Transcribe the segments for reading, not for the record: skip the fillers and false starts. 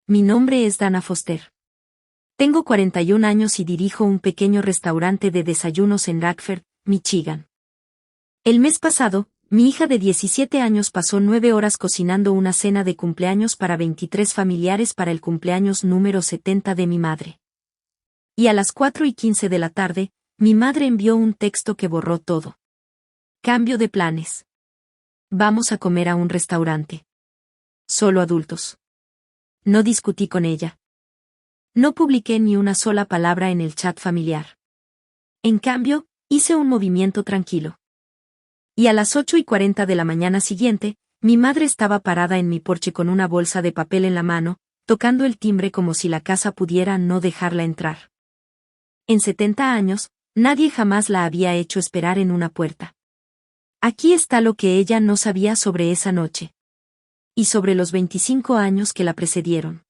mi nombre es Dana Foster. Tengo 41 años y dirijo un pequeño restaurante de desayunos en Radford, Michigan. El mes pasado, mi hija de 17 años pasó 9 horas cocinando una cena de cumpleaños para 23 familiares para el cumpleaños número 70 de mi madre. Y a las 4:15 de la tarde, mi madre envió un texto que borró todo. Cambio de planes. Vamos a comer a un restaurante. Solo adultos. No discutí con ella. No publiqué ni una sola palabra en el chat familiar. En cambio, hice un movimiento tranquilo. Y a las 8:40 de la mañana siguiente, mi madre estaba parada en mi porche con una bolsa de papel en la mano, tocando el timbre como si la casa pudiera no dejarla entrar. En 70 años, nadie jamás la había hecho esperar en una puerta. Aquí está lo que ella no sabía sobre esa noche. Y sobre los 25 años que la precedieron.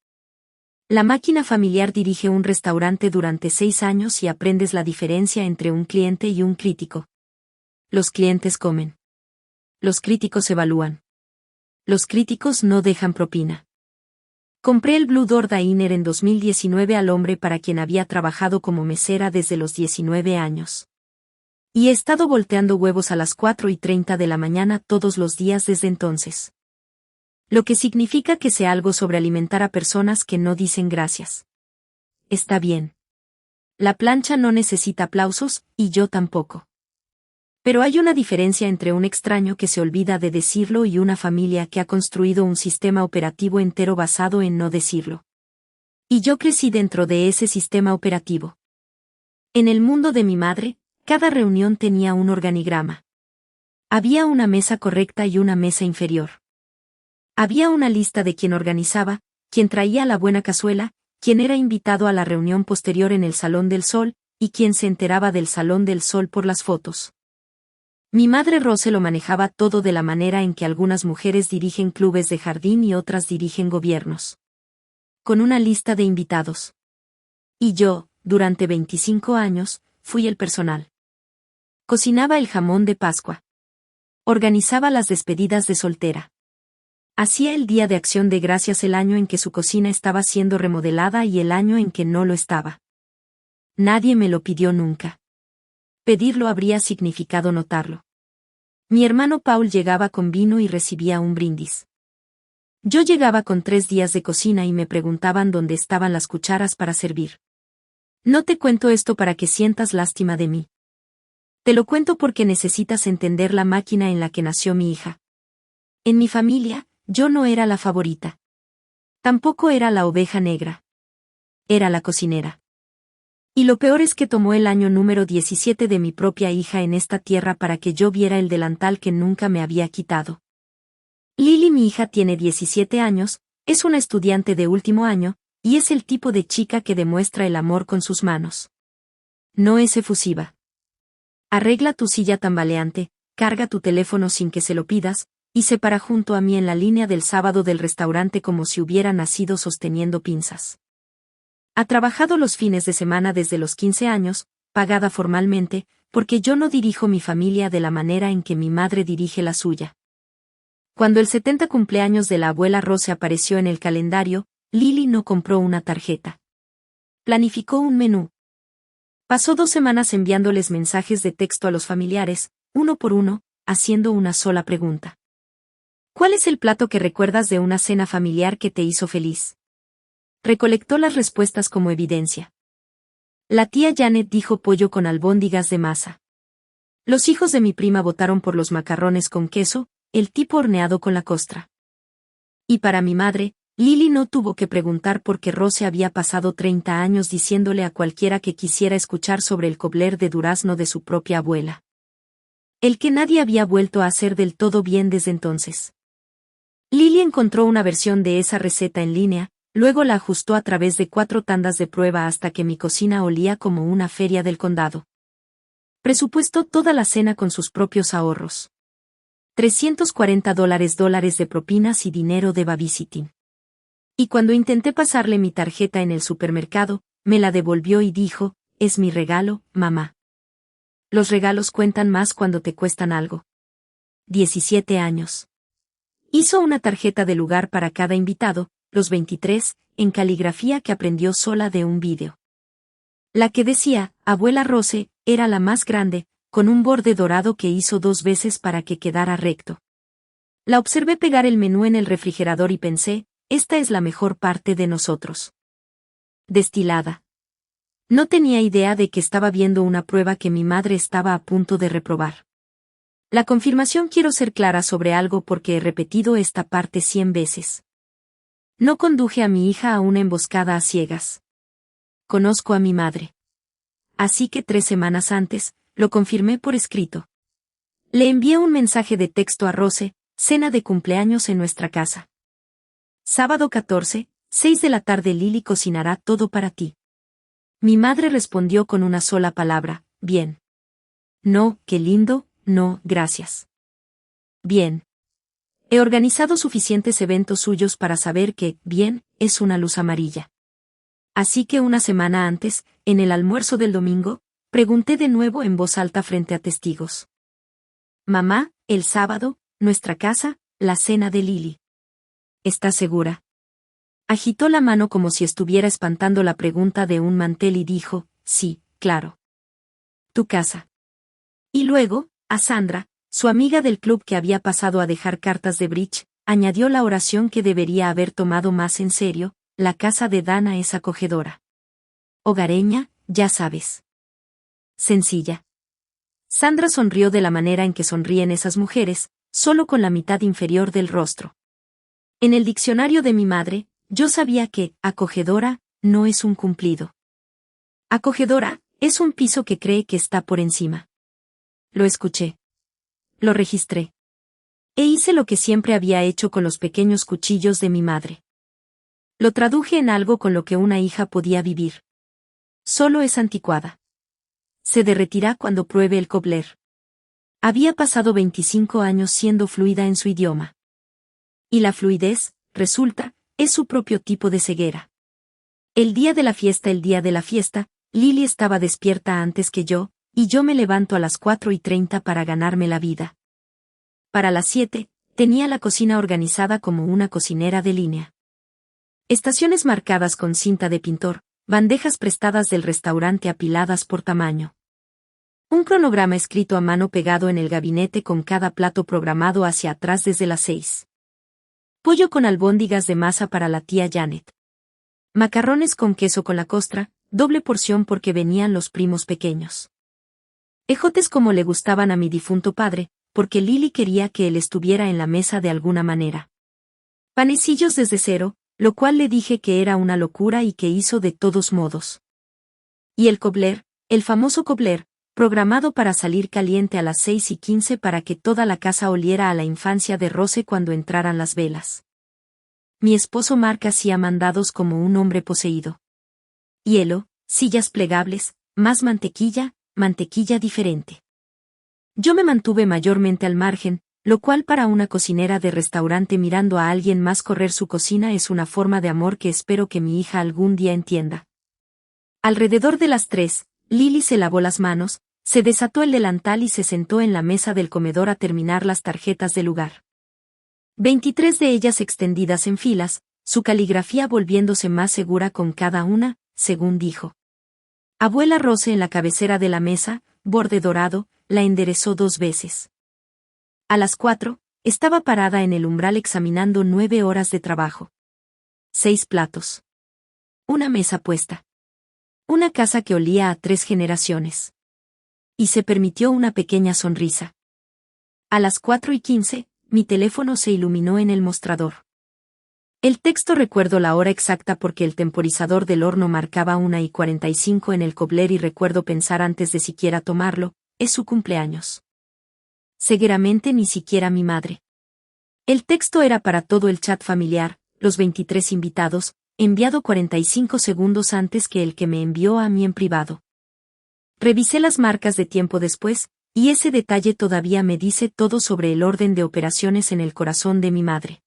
La máquina familiar dirige un restaurante durante 6 años y aprendes la diferencia entre un cliente y un crítico. Los clientes comen. Los críticos evalúan. Los críticos no dejan propina. Compré el Blue Door Diner en 2019 al hombre para quien había trabajado como mesera desde los 19 años. Y he estado volteando huevos a las 4:30 de la mañana todos los días desde entonces. Lo que significa que sé algo sobre alimentar a personas que no dicen gracias. Está bien. La plancha no necesita aplausos, y yo tampoco. Pero hay una diferencia entre un extraño que se olvida de decirlo y una familia que ha construido un sistema operativo entero basado en no decirlo. Y yo crecí dentro de ese sistema operativo. En el mundo de mi madre, cada reunión tenía un organigrama. Había una mesa correcta y una mesa inferior. Había una lista de quien organizaba, quien traía la buena cazuela, quien era invitado a la reunión posterior en el Salón del Sol, y quien se enteraba del Salón del Sol por las fotos. Mi madre Rose lo manejaba todo de la manera en que algunas mujeres dirigen clubes de jardín y otras dirigen gobiernos. Con una lista de invitados. Y yo, durante 25 años, fui el personal. Cocinaba el jamón de Pascua. Organizaba las despedidas de soltera. Hacía el Día de Acción de Gracias el año en que su cocina estaba siendo remodelada y el año en que no lo estaba. Nadie me lo pidió nunca. Pedirlo habría significado notarlo. Mi hermano Paul llegaba con vino y recibía un brindis. Yo llegaba con 3 días de cocina y me preguntaban dónde estaban las cucharas para servir. No te cuento esto para que sientas lástima de mí. Te lo cuento porque necesitas entender la máquina en la que nació mi hija. En mi familia, yo no era la favorita. Tampoco era la oveja negra. Era la cocinera. Y lo peor es que tomó el año número 17 de mi propia hija en esta tierra para que yo viera el delantal que nunca me había quitado. Lily, mi hija, tiene 17 años, es una estudiante de último año, y es el tipo de chica que demuestra el amor con sus manos. No es efusiva. Arregla tu silla tambaleante, carga tu teléfono sin que se lo pidas, y se para junto a mí en la línea del sábado del restaurante como si hubiera nacido sosteniendo pinzas. Ha trabajado los fines de semana desde los 15 años, pagada formalmente, porque yo no dirijo mi familia de la manera en que mi madre dirige la suya. Cuando el 70 cumpleaños de la abuela Rose apareció en el calendario, Lily no compró una tarjeta. Planificó un menú. Pasó 2 semanas enviándoles mensajes de texto a los familiares, uno por uno, haciendo una sola pregunta. ¿Cuál es el plato que recuerdas de una cena familiar que te hizo feliz? Recolectó las respuestas como evidencia. La tía Janet dijo pollo con albóndigas de masa. Los hijos de mi prima votaron por los macarrones con queso, el tipo horneado con la costra. Y para mi madre, Lily no tuvo que preguntar porque Rose había pasado 30 años diciéndole a cualquiera que quisiera escuchar sobre el cobbler de durazno de su propia abuela. El que nadie había vuelto a hacer del todo bien desde entonces. Lily encontró una versión de esa receta en línea, luego la ajustó a través de 4 tandas de prueba hasta que mi cocina olía como una feria del condado. Presupuestó toda la cena con sus propios ahorros. $340 de propinas y dinero de babysitting. Y cuando intenté pasarle mi tarjeta en el supermercado, me la devolvió y dijo, es mi regalo, mamá. Los regalos cuentan más cuando te cuestan algo. 17 años. Hizo una tarjeta de lugar para cada invitado, los 23, en caligrafía que aprendió sola de un vídeo. La que decía, Abuela Rose, era la más grande, con un borde dorado que hizo 2 veces para que quedara recto. La observé pegar el menú en el refrigerador y pensé, esta es la mejor parte de nosotros. Destilada. No tenía idea de que estaba viendo una prueba que mi madre estaba a punto de reprobar. La confirmación. Quiero ser clara sobre algo porque he repetido esta parte 100 veces. No conduje a mi hija a una emboscada a ciegas. Conozco a mi madre. Así que 3 semanas antes, lo confirmé por escrito. Le envié un mensaje de texto a Rose, cena de cumpleaños en nuestra casa. Sábado 14, 6 de la tarde. Lily cocinará todo para ti. Mi madre respondió con una sola palabra, bien. No, qué lindo, no, gracias. Bien. He organizado suficientes eventos suyos para saber que, bien, es una luz amarilla. Así que una semana antes, en el almuerzo del domingo, pregunté de nuevo en voz alta frente a testigos. Mamá, el sábado, nuestra casa, la cena de Lily. ¿Estás segura? Agitó la mano como si estuviera espantando la pregunta de un mantel y dijo, sí, claro. Tu casa. Y luego, a Sandra, su amiga del club que había pasado a dejar cartas de bridge, añadió la oración que debería haber tomado más en serio, la casa de Dana es acogedora. Hogareña, ya sabes. Sencilla. Sandra sonrió de la manera en que sonríen esas mujeres, solo con la mitad inferior del rostro. En el diccionario de mi madre, yo sabía que, acogedora, no es un cumplido. Acogedora, es un piso que cree que está por encima. Lo escuché. Lo registré. E hice lo que siempre había hecho con los pequeños cuchillos de mi madre. Lo traduje en algo con lo que una hija podía vivir. Solo es anticuada. Se derretirá cuando pruebe el cobbler. Había pasado 25 años siendo fluida en su idioma. Y la fluidez, resulta, es su propio tipo de ceguera. El día de la fiesta, Lily estaba despierta antes que yo, y yo me levanto a las 4:30 para ganarme la vida. Para las 7, tenía la cocina organizada como una cocinera de línea. Estaciones marcadas con cinta de pintor, bandejas prestadas del restaurante apiladas por tamaño. Un cronograma escrito a mano pegado en el gabinete con cada plato programado hacia atrás desde las 6. Pollo con albóndigas de masa para la tía Janet. Macarrones con queso con la costra, doble porción porque venían los primos pequeños. Ejotes como le gustaban a mi difunto padre, porque Lily quería que él estuviera en la mesa de alguna manera. Panecillos desde cero, lo cual le dije que era una locura y que hizo de todos modos. Y el cobbler, el famoso cobbler, programado para salir caliente a las 6:15 para que toda la casa oliera a la infancia de Rose cuando entraran las velas. Mi esposo Mark hacía mandados como un hombre poseído. Hielo, sillas plegables, más mantequilla, mantequilla diferente. Yo me mantuve mayormente al margen, lo cual para una cocinera de restaurante mirando a alguien más correr su cocina es una forma de amor que espero que mi hija algún día entienda. Alrededor de las 3, Lily se lavó las manos, se desató el delantal y se sentó en la mesa del comedor a terminar las tarjetas del lugar. 23 de ellas extendidas en filas, su caligrafía volviéndose más segura con cada una, según dijo. Abuela Rose en la cabecera de la mesa, borde dorado, la enderezó 2 veces. A las 4, estaba parada en el umbral examinando 9 horas de trabajo. 6 platos. Una mesa puesta. Una casa que olía a 3 generaciones. Y se permitió una pequeña sonrisa. A las 4:15, mi teléfono se iluminó en el mostrador. El texto recuerdo la hora exacta porque el temporizador del horno marcaba 1:45 en el cobbler y recuerdo pensar antes de siquiera tomarlo, es su cumpleaños. Seguramente ni siquiera mi madre. El texto era para todo el chat familiar, los 23 invitados, enviado 45 segundos antes que el que me envió a mí en privado. Revisé las marcas de tiempo después, y ese detalle todavía me dice todo sobre el orden de operaciones en el corazón de mi madre.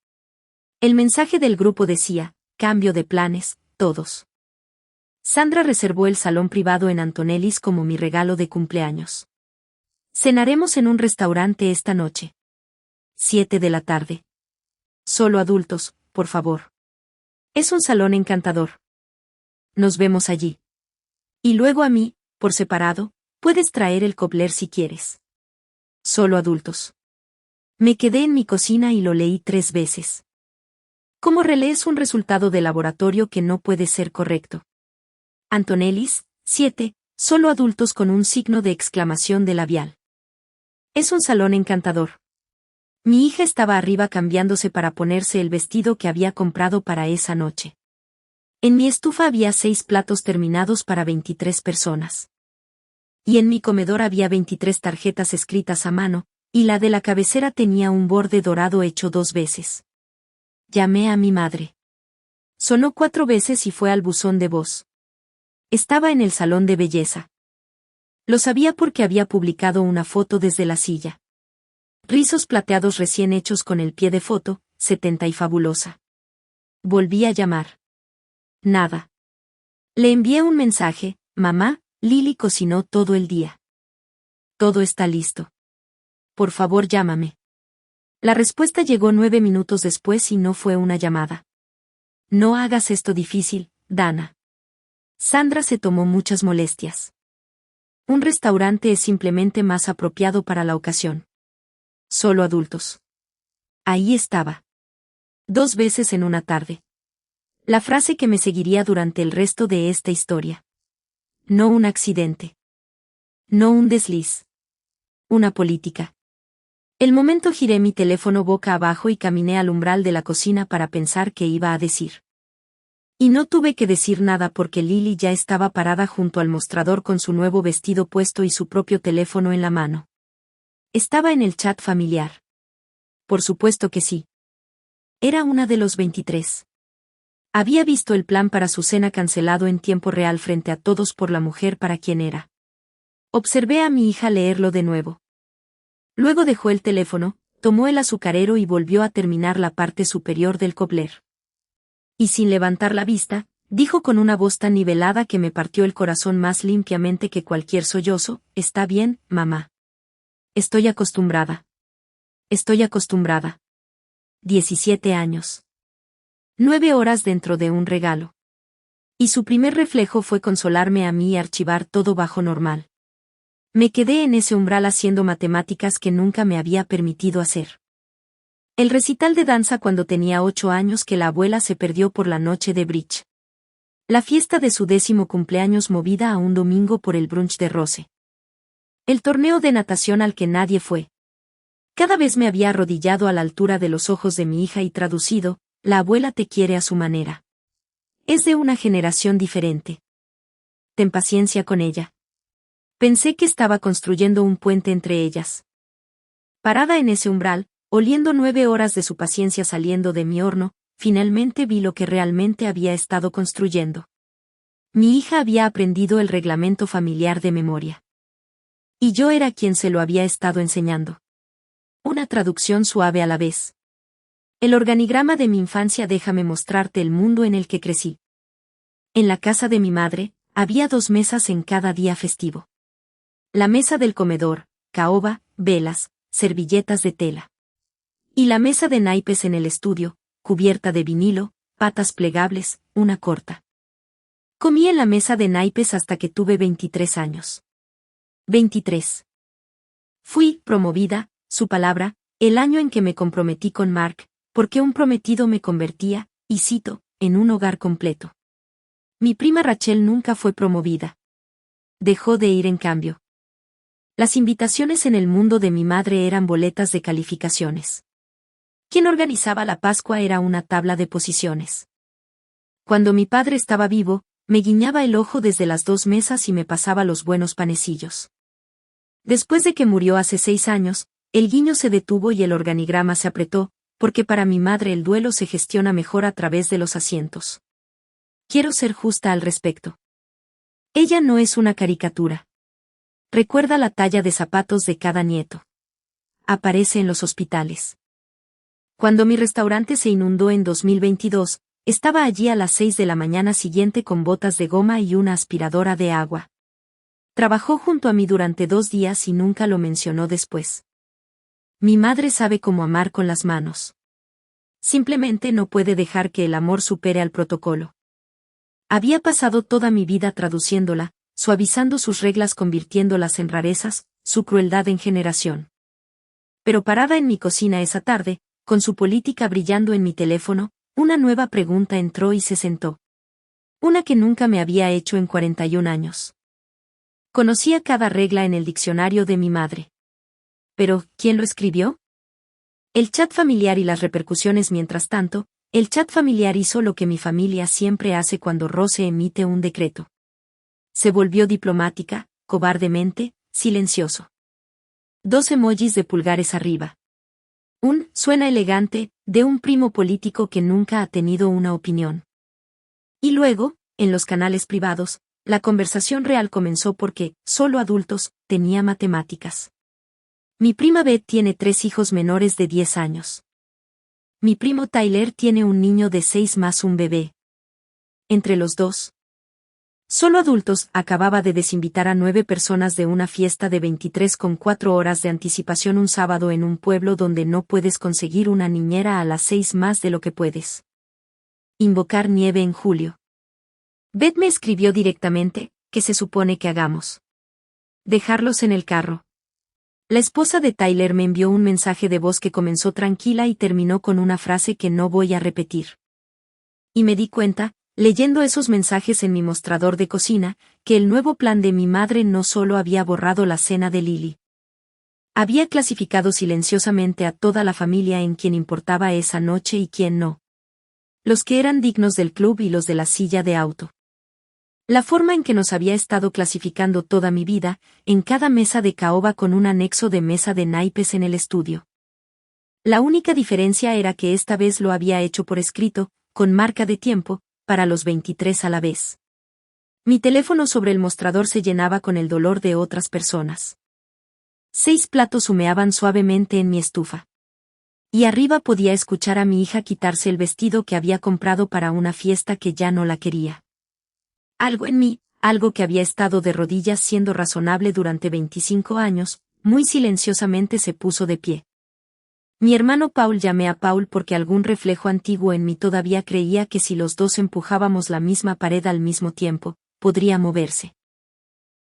El mensaje del grupo decía, cambio de planes, todos. Sandra reservó el salón privado en Antonellis como mi regalo de cumpleaños. Cenaremos en un restaurante esta noche. 7 de la tarde. Solo adultos, por favor. Es un salón encantador. Nos vemos allí. Y luego a mí, por separado, puedes traer el cobbler si quieres. Solo adultos. Me quedé en mi cocina y lo leí 3 veces. ¿Cómo relees un resultado de laboratorio que no puede ser correcto? Antonellis, 7, solo adultos con un signo de exclamación de labial. Es un salón encantador. Mi hija estaba arriba cambiándose para ponerse el vestido que había comprado para esa noche. En mi estufa había 6 platos terminados para 23 personas. Y en mi comedor había 23 tarjetas escritas a mano, y la de la cabecera tenía un borde dorado hecho 2 veces. Llamé a mi madre. Sonó 4 veces y fue al buzón de voz. Estaba en el salón de belleza. Lo sabía porque había publicado una foto desde la silla. Rizos plateados recién hechos con el pie de foto, 70 y fabulosa. Volví a llamar. Nada. Le envié un mensaje: mamá, Lily cocinó todo el día. Todo está listo. Por favor, llámame. La respuesta llegó 9 minutos después y no fue una llamada. No hagas esto difícil, Dana. Sandra se tomó muchas molestias. Un restaurante es simplemente más apropiado para la ocasión. Solo adultos. Ahí estaba. 2 veces en una tarde. La frase que me seguiría durante el resto de esta historia. No un accidente. No un desliz. Una política. El momento giré mi teléfono boca abajo y caminé al umbral de la cocina para pensar qué iba a decir. Y no tuve que decir nada porque Lily ya estaba parada junto al mostrador con su nuevo vestido puesto y su propio teléfono en la mano. Estaba en el chat familiar. Por supuesto que sí. Era una de los 23. Había visto el plan para su cena cancelado en tiempo real frente a todos por la mujer para quien era. Observé a mi hija leerlo de nuevo. Luego dejó el teléfono, tomó el azucarero y volvió a terminar la parte superior del cobbler. Y sin levantar la vista, dijo con una voz tan nivelada que me partió el corazón más limpiamente que cualquier sollozo: está bien, mamá. Estoy acostumbrada. Estoy acostumbrada. 17 años. 9 horas dentro de un regalo. Y su primer reflejo fue consolarme a mí y archivar todo bajo normal. Me quedé en ese umbral haciendo matemáticas que nunca me había permitido hacer. El recital de danza cuando tenía 8 años que la abuela se perdió por la noche de bridge. La fiesta de su 10º cumpleaños movida a un domingo por el brunch de Rose. El torneo de natación al que nadie fue. Cada vez me había arrodillado a la altura de los ojos de mi hija y traducido: la abuela te quiere a su manera. Es de una generación diferente. Ten paciencia con ella. Pensé que estaba construyendo un puente entre ellas. Parada en ese umbral, oliendo 9 horas de su paciencia saliendo de mi horno, finalmente vi lo que realmente había estado construyendo. Mi hija había aprendido el reglamento familiar de memoria. Y yo era quien se lo había estado enseñando. Una traducción suave a la vez. El organigrama de mi infancia: déjame mostrarte el mundo en el que crecí. En la casa de mi madre, había 2 mesas en cada día festivo. La mesa del comedor, caoba, velas, servilletas de tela. Y la mesa de naipes en el estudio, cubierta de vinilo, patas plegables, una corta. Comí en la mesa de naipes hasta que tuve 23 años. 23. Fui promovida, su palabra, el año en que me comprometí con Mark, porque un prometido me convertía, y cito, en un hogar completo. Mi prima Rachel nunca fue promovida. Dejó de ir en cambio. Las invitaciones en el mundo de mi madre eran boletas de calificaciones. Quien organizaba la Pascua era una tabla de posiciones. Cuando mi padre estaba vivo, me guiñaba el ojo desde las 2 mesas y me pasaba los buenos panecillos. Después de que murió hace 6 años, el guiño se detuvo y el organigrama se apretó, porque para mi madre el duelo se gestiona mejor a través de los asientos. Quiero ser justa al respecto. Ella no es una caricatura. Recuerda la talla de zapatos de cada nieto. Aparece en los hospitales. Cuando mi restaurante se inundó en 2022, estaba allí a las 6 de la mañana siguiente con botas de goma y una aspiradora de agua. Trabajó junto a mí durante 2 días y nunca lo mencionó después. Mi madre sabe cómo amar con las manos. Simplemente no puede dejar que el amor supere al protocolo. Había pasado toda mi vida traduciéndola, suavizando sus reglas, convirtiéndolas en rarezas, su crueldad en generación. Pero parada en mi cocina esa tarde, con su política brillando en mi teléfono, una nueva pregunta entró y se sentó. Una que nunca me había hecho en 41 años. Conocía cada regla en el diccionario de mi madre. Pero, ¿quién lo escribió? El chat familiar y las repercusiones. Mientras tanto, el chat familiar hizo lo que mi familia siempre hace cuando Rose emite un decreto. Se volvió diplomática, cobardemente, silencioso. 2 emojis de pulgares arriba. Suena elegante, de un primo político que nunca ha tenido una opinión. Y luego, en los canales privados, la conversación real comenzó porque, solo adultos, tenía matemáticas. Mi prima Beth tiene 3 hijos menores de 10 años. Mi primo Tyler tiene un niño de 6 más un bebé. Entre los dos. Solo adultos. Acababa de desinvitar a 9 personas de una fiesta de 23 con 4 horas de anticipación un sábado en un pueblo donde no puedes conseguir una niñera a las 6 más de lo que puedes. Invocar nieve en julio. Beth me escribió directamente, ¿qué se supone que hagamos? Dejarlos en el carro. La esposa de Tyler me envió un mensaje de voz que comenzó tranquila y terminó con una frase que no voy a repetir. Y me di cuenta, leyendo esos mensajes en mi mostrador de cocina, que el nuevo plan de mi madre no solo había borrado la cena de Lily. Había clasificado silenciosamente a toda la familia en quien importaba esa noche y quien no. Los que eran dignos del club y los de la silla de auto. La forma en que nos había estado clasificando toda mi vida, en cada mesa de caoba con un anexo de mesa de naipes en el estudio. La única diferencia era que esta vez lo había hecho por escrito, con marca de tiempo, para los 23 a la vez. Mi teléfono sobre el mostrador se llenaba con el dolor de otras personas. 6 platos humeaban suavemente en mi estufa. Y arriba podía escuchar a mi hija quitarse el vestido que había comprado para una fiesta que ya no la quería. Algo en mí, algo que había estado de rodillas siendo razonable durante 25 años, muy silenciosamente se puso de pie. Mi hermano Paul. Llamé a Paul porque algún reflejo antiguo en mí todavía creía que si los dos empujábamos la misma pared al mismo tiempo, podría moverse.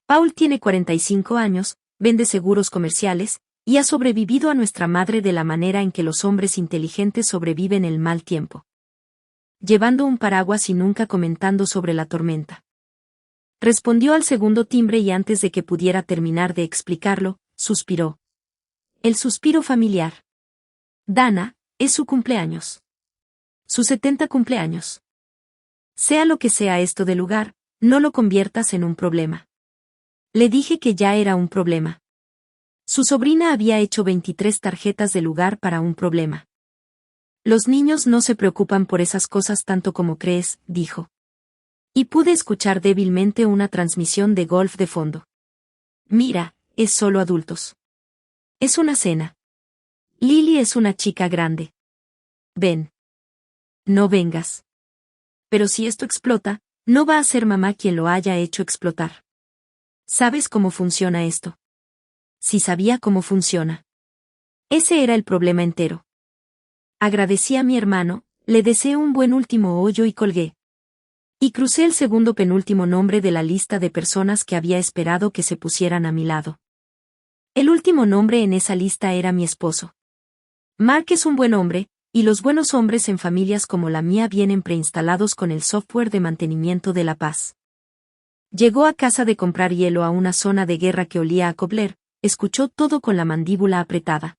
Paul tiene 45 años, vende seguros comerciales, y ha sobrevivido a nuestra madre de la manera en que los hombres inteligentes sobreviven el mal tiempo. Llevando un paraguas y nunca comentando sobre la tormenta. Respondió al segundo timbre y antes de que pudiera terminar de explicarlo, suspiró. El suspiro familiar. Dana, es su cumpleaños. Su 70 cumpleaños. Sea lo que sea esto del lugar, no lo conviertas en un problema. Le dije que ya era un problema. Su sobrina había hecho 23 tarjetas de lugar para un problema. Los niños no se preocupan por esas cosas tanto como crees, dijo. Y pude escuchar débilmente una transmisión de golf de fondo. Mira, es solo adultos. Es una cena. Lily es una chica grande. Ven. No vengas. Pero si esto explota, no va a ser mamá quien lo haya hecho explotar. ¿Sabes cómo funciona esto? Sí sabía cómo funciona. Ese era el problema entero. Agradecí a mi hermano, le deseé un buen último hoyo y colgué. Y crucé el segundo penúltimo nombre de la lista de personas que había esperado que se pusieran a mi lado. El último nombre en esa lista era mi esposo. Mark es un buen hombre, y los buenos hombres en familias como la mía vienen preinstalados con el software de mantenimiento de la paz. Llegó a casa de comprar hielo a una zona de guerra que olía a Kobler, escuchó todo con la mandíbula apretada.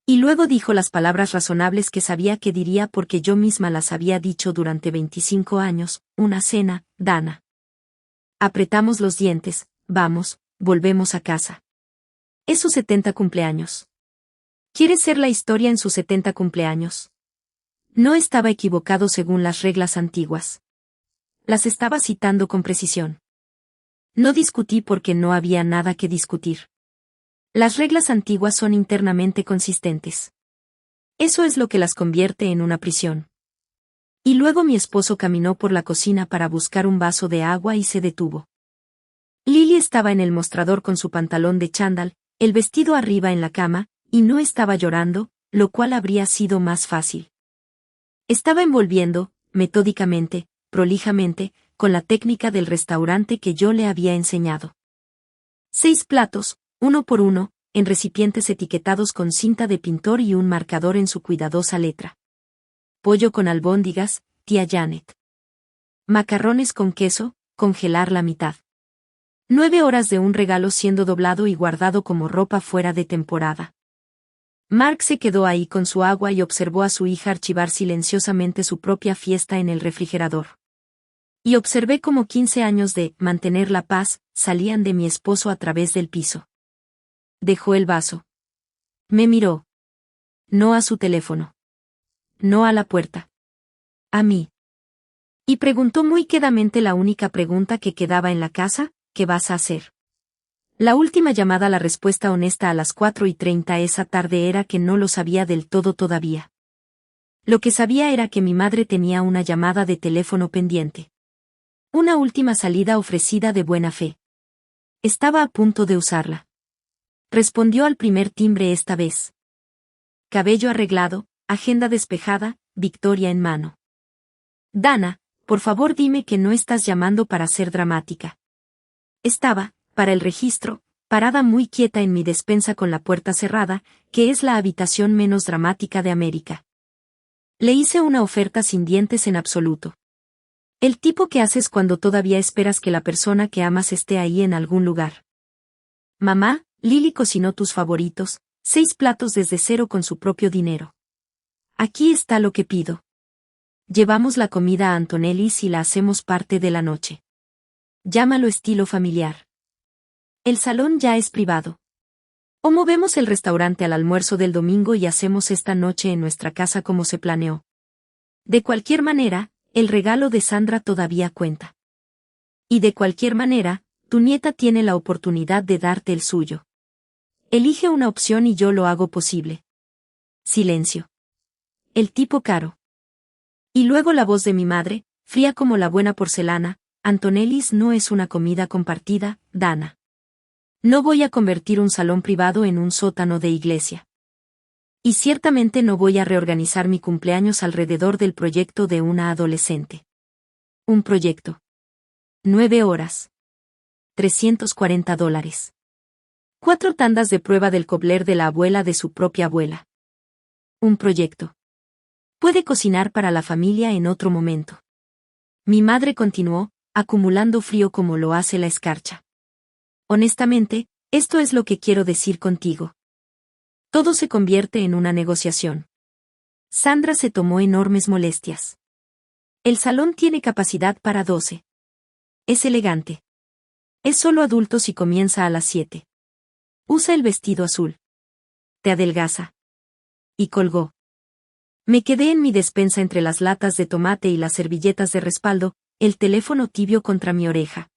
Y luego dijo las palabras razonables que sabía que diría porque yo misma las había dicho durante 25 años, una cena, Dana. Apretamos los dientes, vamos, volvemos a casa. Es su 70 cumpleaños. ¿Quiere ser la historia en su 70 cumpleaños? No estaba equivocado según las reglas antiguas. Las estaba citando con precisión. No discutí porque no había nada que discutir. Las reglas antiguas son internamente consistentes. Eso es lo que las convierte en una prisión. Y luego mi esposo caminó por la cocina para buscar un vaso de agua y se detuvo. Lily estaba en el mostrador con su pantalón de chándal, el vestido arriba en la cama, y no estaba llorando, lo cual habría sido más fácil. Estaba envolviendo, metódicamente, prolijamente, con la técnica del restaurante que yo le había enseñado. 6 platos, uno por uno, en recipientes etiquetados con cinta de pintor y un marcador en su cuidadosa letra. Pollo con albóndigas, tía Janet. Macarrones con queso, congelar la mitad. 9 horas de un regalo siendo doblado y guardado como ropa fuera de temporada. Mark se quedó ahí con su agua y observó a su hija archivar silenciosamente su propia fiesta en el refrigerador. Y observé cómo 15 años de mantener la paz salían de mi esposo a través del piso. Dejó el vaso. Me miró. No a su teléfono. No a la puerta. A mí. Y preguntó muy quedamente la única pregunta que quedaba en la casa: ¿qué vas a hacer? La última llamada, la respuesta honesta a las 4:30 esa tarde era que no lo sabía del todo todavía. Lo que sabía era que mi madre tenía una llamada de teléfono pendiente. Una última salida ofrecida de buena fe. Estaba a punto de usarla. Respondió al primer timbre esta vez. Cabello arreglado, agenda despejada, Victoria en mano. Dana, por favor dime que no estás llamando para ser dramática. Estaba, para el registro, parada muy quieta en mi despensa con la puerta cerrada, que es la habitación menos dramática de América. Le hice una oferta sin dientes en absoluto. El tipo que haces cuando todavía esperas que la persona que amas esté ahí en algún lugar. Mamá, Lily cocinó tus favoritos, 6 platos desde cero con su propio dinero. Aquí está lo que pido. Llevamos la comida a Antonellis y la hacemos parte de la noche. Llámalo estilo familiar. El salón ya es privado. O movemos el restaurante al almuerzo del domingo y hacemos esta noche en nuestra casa como se planeó. De cualquier manera, el regalo de Sandra todavía cuenta. Y de cualquier manera, tu nieta tiene la oportunidad de darte el suyo. Elige una opción y yo lo hago posible. Silencio. El tipo caro. Y luego la voz de mi madre, fría como la buena porcelana: Antonellis no es una comida compartida, Dana. No voy a convertir un salón privado en un sótano de iglesia. Y ciertamente no voy a reorganizar mi cumpleaños alrededor del proyecto de una adolescente. Un proyecto. 9 horas. $340. 4 tandas de prueba del cobbler de la abuela de su propia abuela. Un proyecto. Puede cocinar para la familia en otro momento. Mi madre continuó, acumulando frío como lo hace la escarcha. Honestamente, esto es lo que quiero decir contigo. Todo se convierte en una negociación. Sandra se tomó enormes molestias. El salón tiene capacidad para 12. Es elegante. Es solo adultos y comienza a las 7. Usa el vestido azul. Te adelgaza. Y colgó. Me quedé en mi despensa entre las latas de tomate y las servilletas de respaldo, el teléfono tibio contra mi oreja.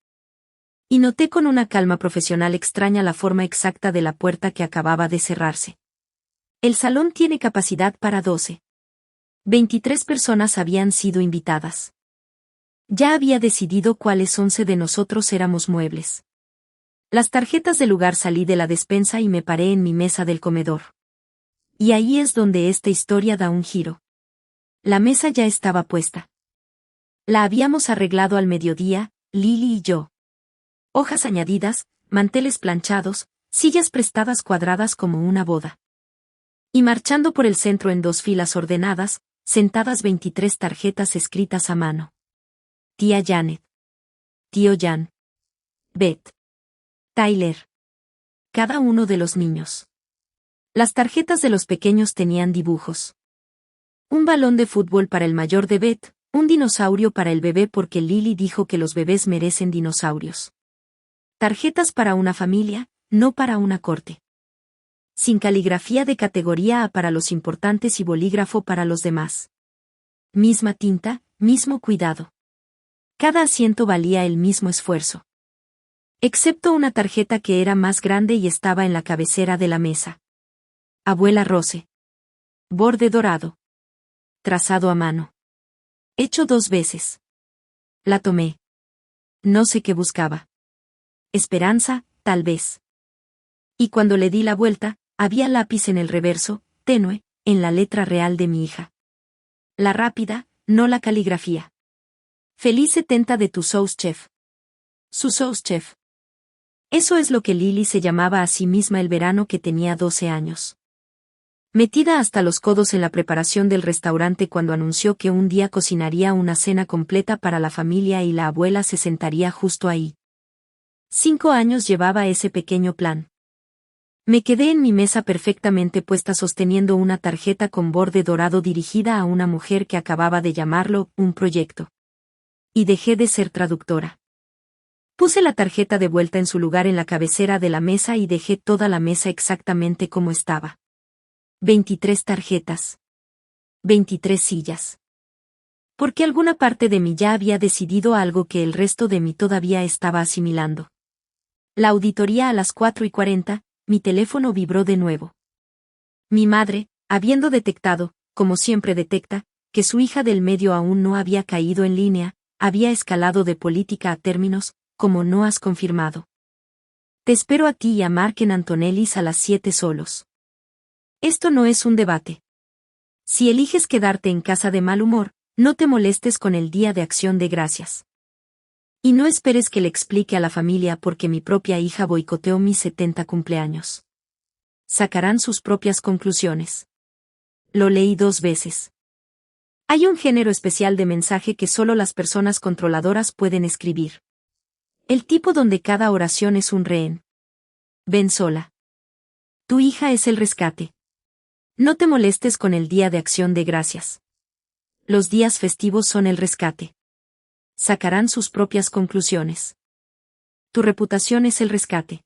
Y noté con una calma profesional extraña la forma exacta de la puerta que acababa de cerrarse. El salón tiene capacidad para 12. 23 personas habían sido invitadas. Ya había decidido cuáles 11 de nosotros éramos muebles. Las tarjetas del lugar. Salí de la despensa y me paré en mi mesa del comedor. Y ahí es donde esta historia da un giro. La mesa ya estaba puesta. La habíamos arreglado al mediodía, Lily y yo. Hojas añadidas, manteles planchados, sillas prestadas cuadradas como una boda. Y marchando por el centro en 2 filas ordenadas, sentadas 23 tarjetas escritas a mano. Tía Janet. Tío Jan. Beth. Tyler. Cada uno de los niños. Las tarjetas de los pequeños tenían dibujos. Un balón de fútbol para el mayor de Beth, un dinosaurio para el bebé porque Lily dijo que los bebés merecen dinosaurios. Tarjetas para una familia, no para una corte. Sin caligrafía de categoría A para los importantes y bolígrafo para los demás. Misma tinta, mismo cuidado. Cada asiento valía el mismo esfuerzo. Excepto una tarjeta que era más grande y estaba en la cabecera de la mesa. Abuela Rose. Borde dorado. Trazado a mano. Hecho 2 veces. La tomé. No sé qué buscaba. Esperanza, tal vez. Y cuando le di la vuelta, había lápiz en el reverso, tenue, en la letra real de mi hija. La rápida, no la caligrafía. Feliz 70 de tu sous chef. Su sous chef. Eso es lo que Lily se llamaba a sí misma el verano que tenía 12 años. Metida hasta los codos en la preparación del restaurante cuando anunció que un día cocinaría una cena completa para la familia y la abuela se sentaría justo ahí. 5 años llevaba ese pequeño plan. Me quedé en mi mesa perfectamente puesta sosteniendo una tarjeta con borde dorado dirigida a una mujer que acababa de llamarlo un proyecto. Y dejé de ser traductora. Puse la tarjeta de vuelta en su lugar en la cabecera de la mesa y dejé toda la mesa exactamente como estaba. 23 tarjetas. 23 sillas. Porque alguna parte de mí ya había decidido algo que el resto de mí todavía estaba asimilando. La auditoría a las 4:40, mi teléfono vibró de nuevo. Mi madre, habiendo detectado, como siempre detecta, que su hija del medio aún no había caído en línea, había escalado de política a términos, como no has confirmado. Te espero a ti y a Mark en Antonellis a las 7 solos. Esto no es un debate. Si eliges quedarte en casa de mal humor, no te molestes con el Día de Acción de Gracias. Y no esperes que le explique a la familia por qué mi propia hija boicoteó mis 70 cumpleaños. Sacarán sus propias conclusiones. Lo leí 2 veces. Hay un género especial de mensaje que solo las personas controladoras pueden escribir. El tipo donde cada oración es un rehén. Ven sola. Tu hija es el rescate. No te molestes con el Día de Acción de Gracias. Los días festivos son el rescate. Sacarán sus propias conclusiones. Tu reputación es el rescate.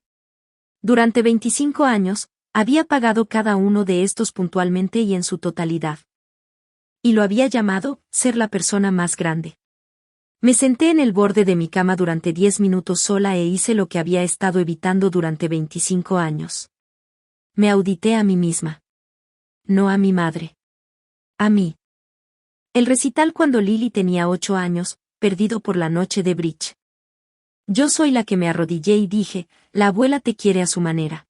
Durante 25 años, había pagado cada uno de estos puntualmente y en su totalidad. Y lo había llamado, ser la persona más grande. Me senté en el borde de mi cama durante 10 minutos sola e hice lo que había estado evitando durante 25 años. Me audité a mí misma. No a mi madre. A mí. El recital cuando Lily tenía 8 años, perdido por la noche de bridge. Yo soy la que me arrodillé y dije, la abuela te quiere a su manera.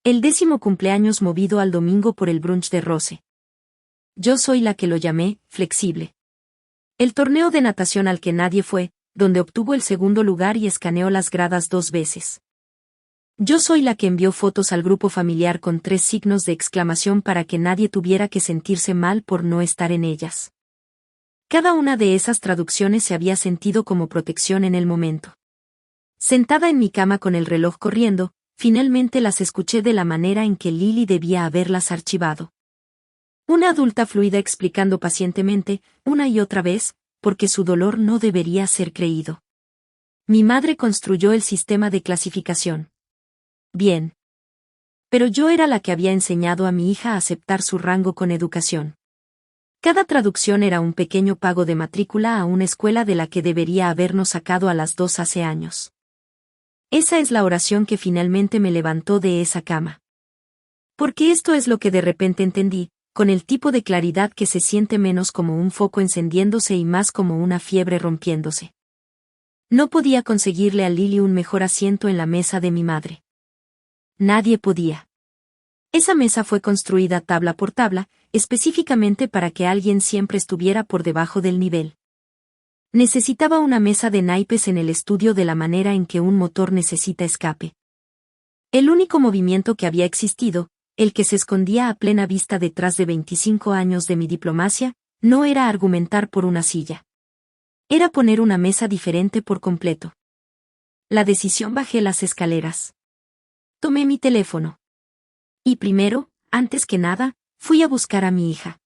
El 10º cumpleaños movido al domingo por el brunch de Rose. Yo soy la que lo llamé, flexible. El torneo de natación al que nadie fue, donde obtuvo el 2º lugar y escaneó las gradas 2 veces. Yo soy la que envió fotos al grupo familiar con 3 signos de exclamación para que nadie tuviera que sentirse mal por no estar en ellas. Cada una de esas traducciones se había sentido como protección en el momento. Sentada en mi cama con el reloj corriendo, finalmente las escuché de la manera en que Lily debía haberlas archivado. Una adulta fluida explicando pacientemente, una y otra vez, porque su dolor no debería ser creído. Mi madre construyó el sistema de clasificación. Bien. Pero yo era la que había enseñado a mi hija a aceptar su rango con educación. Cada traducción era un pequeño pago de matrícula a una escuela de la que debería habernos sacado a las 2 hace años. Esa es la oración que finalmente me levantó de esa cama. Porque esto es lo que de repente entendí, con el tipo de claridad que se siente menos como un foco encendiéndose y más como una fiebre rompiéndose. No podía conseguirle a Lily un mejor asiento en la mesa de mi madre. Nadie podía. Esa mesa fue construida tabla por tabla, específicamente para que alguien siempre estuviera por debajo del nivel. Necesitaba una mesa de naipes en el estudio de la manera en que un motor necesita escape. El único movimiento que había existido, el que se escondía a plena vista detrás de 25 años de mi diplomacia, no era argumentar por una silla. Era poner una mesa diferente por completo. La decisión bajé las escaleras. Tomé mi teléfono. Y primero, antes que nada, fui a buscar a mi hija.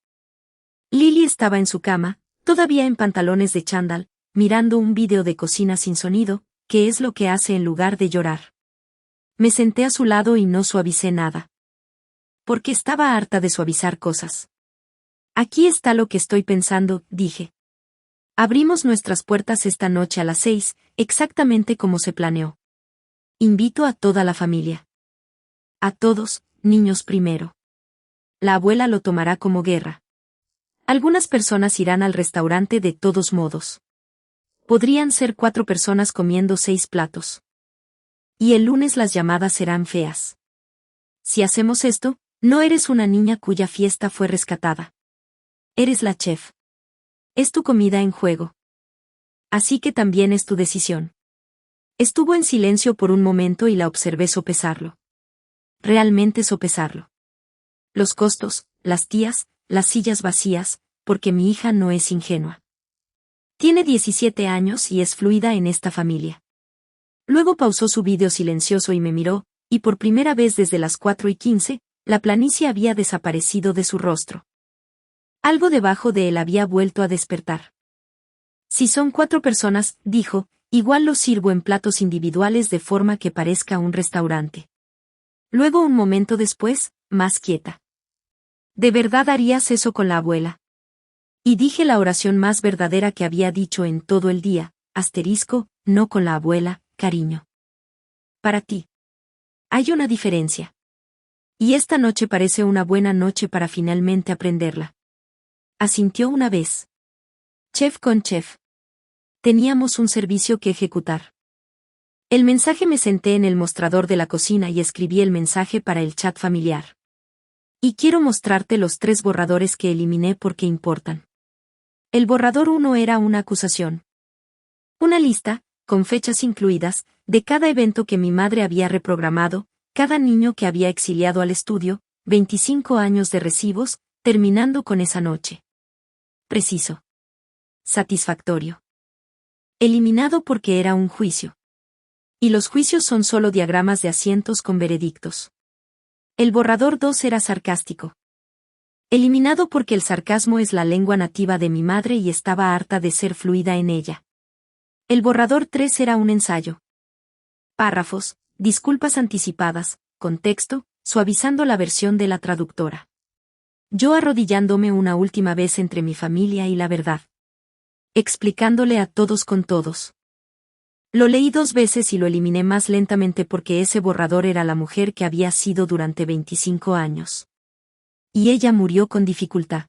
Lily estaba en su cama, todavía en pantalones de chándal, mirando un vídeo de cocina sin sonido, que es lo que hace en lugar de llorar. Me senté a su lado y no suavicé nada. Porque estaba harta de suavizar cosas. Aquí está lo que estoy pensando, dije. Abrimos nuestras puertas esta noche a las 6, exactamente como se planeó. Invito a toda la familia. A todos, niños primero. La abuela lo tomará como guerra. Algunas personas irán al restaurante de todos modos. Podrían ser 4 personas comiendo 6 platos. Y el lunes las llamadas serán feas. Si hacemos esto, no eres una niña cuya fiesta fue rescatada. Eres la chef. Es tu comida en juego. Así que también es tu decisión. Estuvo en silencio por un momento y la observé sopesarlo. Realmente sopesarlo. Los costos, las tías, las sillas vacías, porque mi hija no es ingenua. Tiene 17 años y es fluida en esta familia. Luego pausó su vídeo silencioso y me miró, y por primera vez desde las 4:15, la planicie había desaparecido de su rostro. Algo debajo de él había vuelto a despertar. Si son 4 personas, dijo, igual lo sirvo en platos individuales de forma que parezca un restaurante. Luego un momento después, más quieta. ¿De verdad harías eso con la abuela? Y dije la oración más verdadera que había dicho en todo el día, no con la abuela, cariño. Para ti. Hay una diferencia. Y esta noche parece una buena noche para finalmente aprenderla. Asintió una vez. Chef con chef. Teníamos un servicio que ejecutar. El mensaje me senté en el mostrador de la cocina y escribí el mensaje para el chat familiar. Y quiero mostrarte los 3 borradores que eliminé porque importan. El borrador 1 era una acusación. Una lista, con fechas incluidas, de cada evento que mi madre había reprogramado, cada niño que había exiliado al estudio, 25 años de recibos, terminando con esa noche. Preciso. Satisfactorio. Eliminado porque era un juicio. Y los juicios son solo diagramas de asientos con veredictos. El borrador 2 era sarcástico. Eliminado porque el sarcasmo es la lengua nativa de mi madre y estaba harta de ser fluida en ella. El borrador 3 era un ensayo. Párrafos, disculpas anticipadas, contexto, suavizando la versión de la traductora. Yo arrodillándome una última vez entre mi familia y la verdad. Explicándole a todos con todos. Lo leí 2 veces y lo eliminé más lentamente porque ese borrador era la mujer que había sido durante 25 años. Y ella murió con dificultad.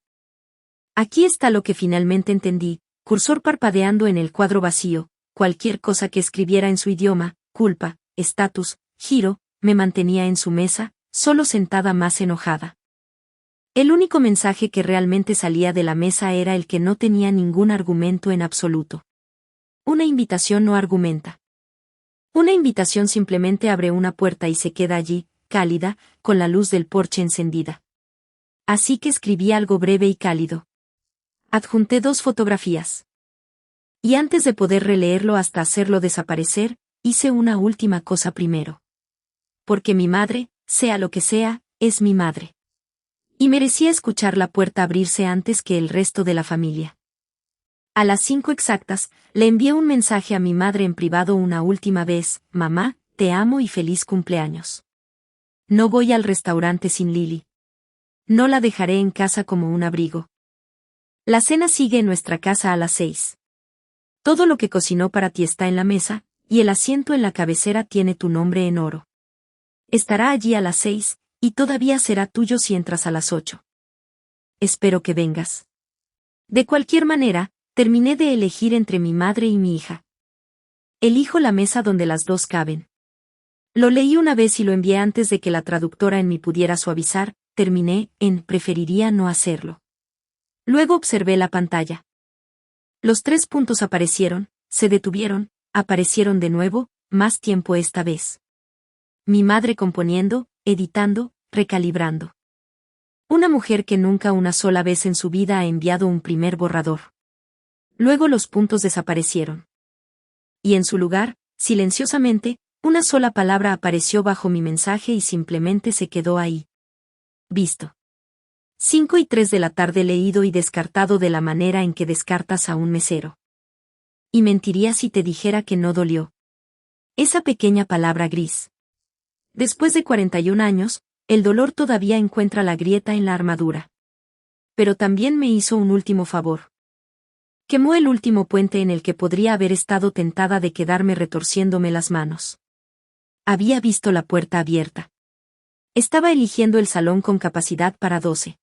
Aquí está lo que finalmente entendí, cursor parpadeando en el cuadro vacío, cualquier cosa que escribiera en su idioma, culpa, estatus, giro, me mantenía en su mesa, solo sentada más enojada. El único mensaje que realmente salía de la mesa era el que no tenía ningún argumento en absoluto. Una invitación no argumenta. Una invitación simplemente abre una puerta y se queda allí, cálida, con la luz del porche encendida. Así que escribí algo breve y cálido. Adjunté 2 fotografías. Y antes de poder releerlo hasta hacerlo desaparecer, hice una última cosa primero. Porque mi madre, sea lo que sea, es mi madre. Y merecía escuchar la puerta abrirse antes que el resto de la familia. A las 5 exactas, le envié un mensaje a mi madre en privado una última vez, mamá, te amo y feliz cumpleaños. No voy al restaurante sin Lily. No la dejaré en casa como un abrigo. La cena sigue en nuestra casa a las 6. Todo lo que cocinó para ti está en la mesa, y el asiento en la cabecera tiene tu nombre en oro. Estará allí a las 6, y todavía será tuyo si entras a las 8. Espero que vengas. De cualquier manera, terminé de elegir entre mi madre y mi hija. Elijo la mesa donde las 2 caben. Lo leí una vez y lo envié antes de que la traductora en mí pudiera suavizar, terminé en preferiría no hacerlo. Luego observé la pantalla. Los 3 puntos aparecieron, se detuvieron, aparecieron de nuevo, más tiempo esta vez. Mi madre componiendo, editando, recalibrando. Una mujer que nunca una sola vez en su vida ha enviado un primer borrador. Luego los puntos desaparecieron. Y en su lugar, silenciosamente, una sola palabra apareció bajo mi mensaje y simplemente se quedó ahí. Visto. 5:03 de la tarde leído y descartado de la manera en que descartas a un mesero. Y mentiría si te dijera que no dolió. Esa pequeña palabra gris. Después de 41 años, el dolor todavía encuentra la grieta en la armadura. Pero también me hizo un último favor. Quemó el último puente en el que podría haber estado tentada de quedarme retorciéndome las manos. Había visto la puerta abierta. Estaba eligiendo el salón con capacidad para 12.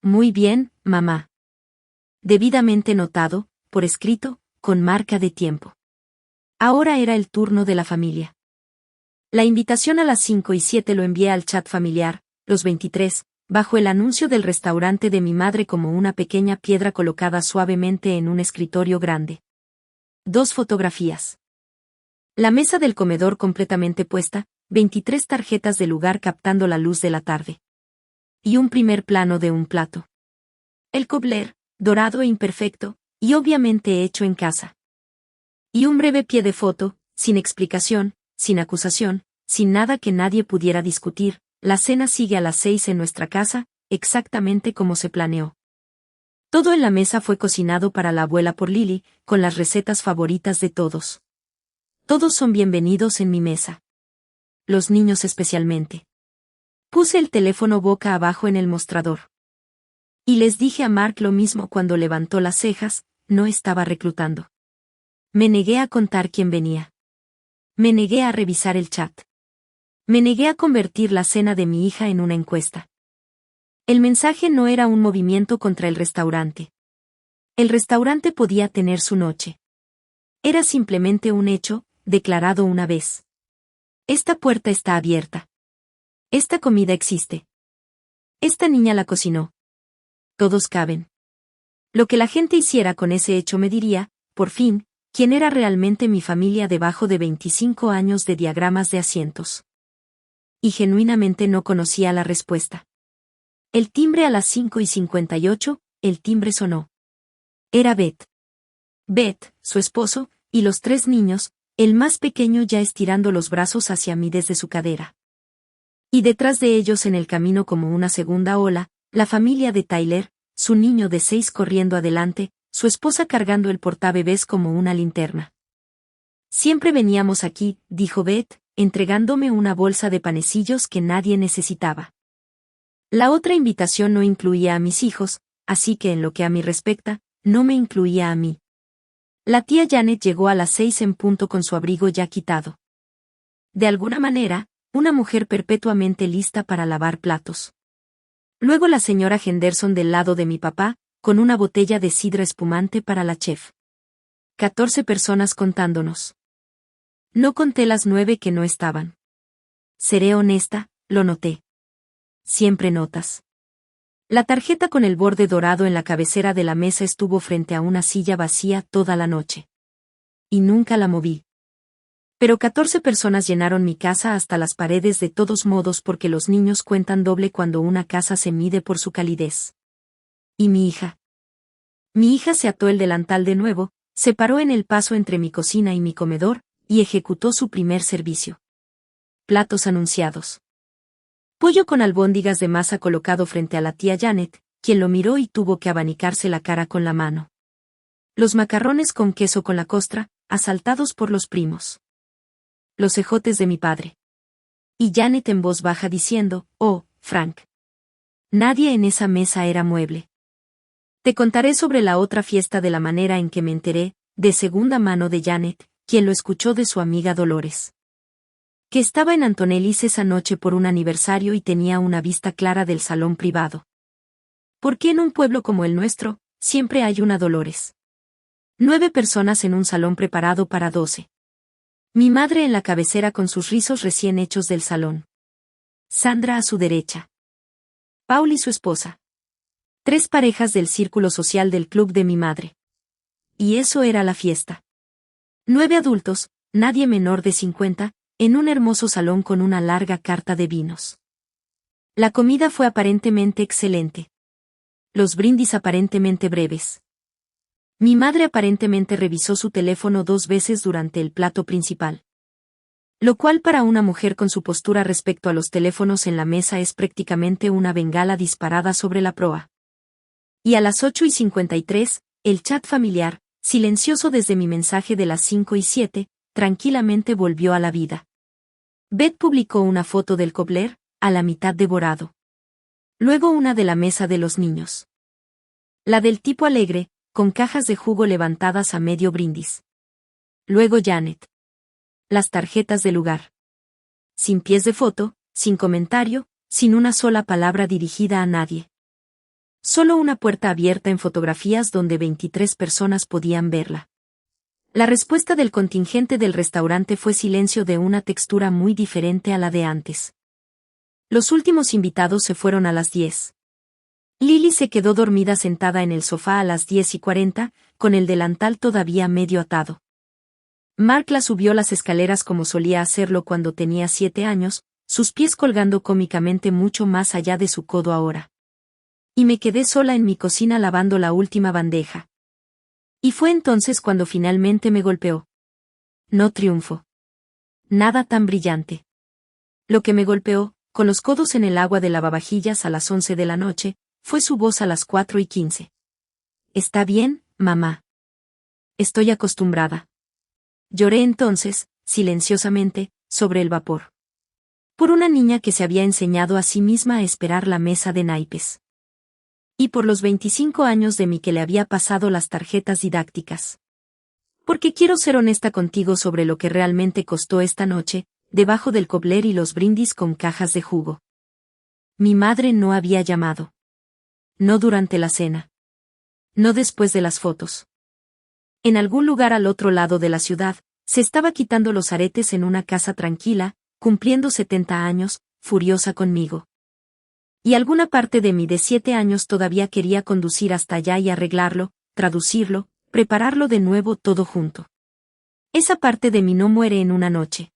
Muy bien, mamá. Debidamente notado, por escrito, con marca de tiempo. Ahora era el turno de la familia. La invitación a las 5:07 lo envié al chat familiar, los 23, bajo el anuncio del restaurante de mi madre como una pequeña piedra colocada suavemente en un escritorio grande. 2 fotografías. La mesa del comedor completamente puesta, 23 tarjetas de lugar captando la luz de la tarde. Y un primer plano de un plato. El cobler, dorado e imperfecto, y obviamente hecho en casa. Y un breve pie de foto, sin explicación, sin acusación, sin nada que nadie pudiera discutir. La cena sigue a las 6 en nuestra casa, exactamente como se planeó. Todo en la mesa fue cocinado para la abuela por Lily, con las recetas favoritas de todos. Todos son bienvenidos en mi mesa. Los niños especialmente. Puse el teléfono boca abajo en el mostrador. Y les dije a Mark lo mismo cuando levantó las cejas, no estaba reclutando. Me negué a contar quién venía. Me negué a revisar el chat. Me negué a convertir la cena de mi hija en una encuesta. El mensaje no era un movimiento contra el restaurante. El restaurante podía tener su noche. Era simplemente un hecho, declarado una vez. Esta puerta está abierta. Esta comida existe. Esta niña la cocinó. Todos caben. Lo que la gente hiciera con ese hecho me diría, por fin, quién era realmente mi familia debajo de 25 años de diagramas de asientos. Y genuinamente no conocía la respuesta. El timbre a las 5:58, el timbre sonó. Era Beth. Beth, su esposo, y los 3 niños, el más pequeño ya estirando los brazos hacia mí desde su cadera. Y detrás de ellos en el camino como una segunda ola, la familia de Tyler, su niño de 6 corriendo adelante, su esposa cargando el portabebés como una linterna. Siempre veníamos aquí, dijo Beth, entregándome una bolsa de panecillos que nadie necesitaba. La otra invitación no incluía a mis hijos, así que en lo que a mí respecta, no me incluía a mí. La tía Janet llegó a las 6 en punto con su abrigo ya quitado. De alguna manera, una mujer perpetuamente lista para lavar platos. Luego la señora Henderson del lado de mi papá, con una botella de sidra espumante para la chef. 14 personas contándonos. No conté las 9 que no estaban. Seré honesta, lo noté. Siempre notas. La tarjeta con el borde dorado en la cabecera de la mesa estuvo frente a una silla vacía toda la noche. Y nunca la moví. Pero 14 personas llenaron mi casa hasta las paredes de todos modos porque los niños cuentan doble cuando una casa se mide por su calidez. ¿Y mi hija? Mi hija se ató el delantal de nuevo, se paró en el paso entre mi cocina y mi comedor, y ejecutó su primer servicio. Platos anunciados. Pollo con albóndigas de masa colocado frente a la tía Janet, quien lo miró y tuvo que abanicarse la cara con la mano. Los macarrones con queso con la costra, asaltados por los primos. Los ejotes de mi padre. Y Janet en voz baja diciendo, oh, Frank. Nadie en esa mesa era mueble. Te contaré sobre la otra fiesta de la manera en que me enteré, de segunda mano de Janet, quien lo escuchó de su amiga Dolores. Que estaba en Antonellis esa noche por un aniversario y tenía una vista clara del salón privado. Porque en un pueblo como el nuestro, siempre hay una Dolores. 9 personas en un salón preparado para 12. Mi madre en la cabecera con sus rizos recién hechos del salón. Sandra a su derecha. Paul y su esposa. 3 parejas del círculo social del club de mi madre. Y eso era la fiesta. 9 adultos, nadie menor de 50, en un hermoso salón con una larga carta de vinos. La comida fue aparentemente excelente. Los brindis aparentemente breves. Mi madre aparentemente revisó su teléfono 2 veces durante el plato principal. Lo cual para una mujer con su postura respecto a los teléfonos en la mesa es prácticamente una bengala disparada sobre la proa. Y a las 8:53, el chat familiar, silencioso desde mi mensaje de las 5:07, tranquilamente volvió a la vida. Beth publicó una foto del cobler, a la mitad devorado. Luego una de la mesa de los niños. La del tipo alegre, con cajas de jugo levantadas a medio brindis. Luego Janet. Las tarjetas del lugar. Sin pies de foto, sin comentario, sin una sola palabra dirigida a nadie. Solo una puerta abierta en fotografías donde 23 personas podían verla. La respuesta del contingente del restaurante fue silencio de una textura muy diferente a la de antes. Los últimos invitados se fueron a las 10. Lily se quedó dormida sentada en el sofá a las 10:40, con el delantal todavía medio atado. Mark la subió las escaleras como solía hacerlo cuando tenía 7 años, sus pies colgando cómicamente mucho más allá de su codo ahora. Y me quedé sola en mi cocina lavando la última bandeja. Y fue entonces cuando finalmente me golpeó. No triunfo. Nada tan brillante. Lo que me golpeó, con los codos en el agua de lavavajillas a las 11 de la noche, fue su voz a las 4:15. «Está bien, mamá. Estoy acostumbrada». Lloré entonces, silenciosamente, sobre el vapor. Por una niña que se había enseñado a sí misma a esperar la mesa de naipes. Y por los 25 años de mí que le había pasado las tarjetas didácticas. Porque quiero ser honesta contigo sobre lo que realmente costó esta noche, debajo del cobler y los brindis con cajas de jugo. Mi madre no había llamado. No durante la cena. No después de las fotos. En algún lugar al otro lado de la ciudad, se estaba quitando los aretes en una casa tranquila, cumpliendo 70 años, furiosa conmigo. Y alguna parte de mí de 7 años todavía quería conducir hasta allá y arreglarlo, traducirlo, prepararlo de nuevo todo junto. Esa parte de mí no muere en una noche.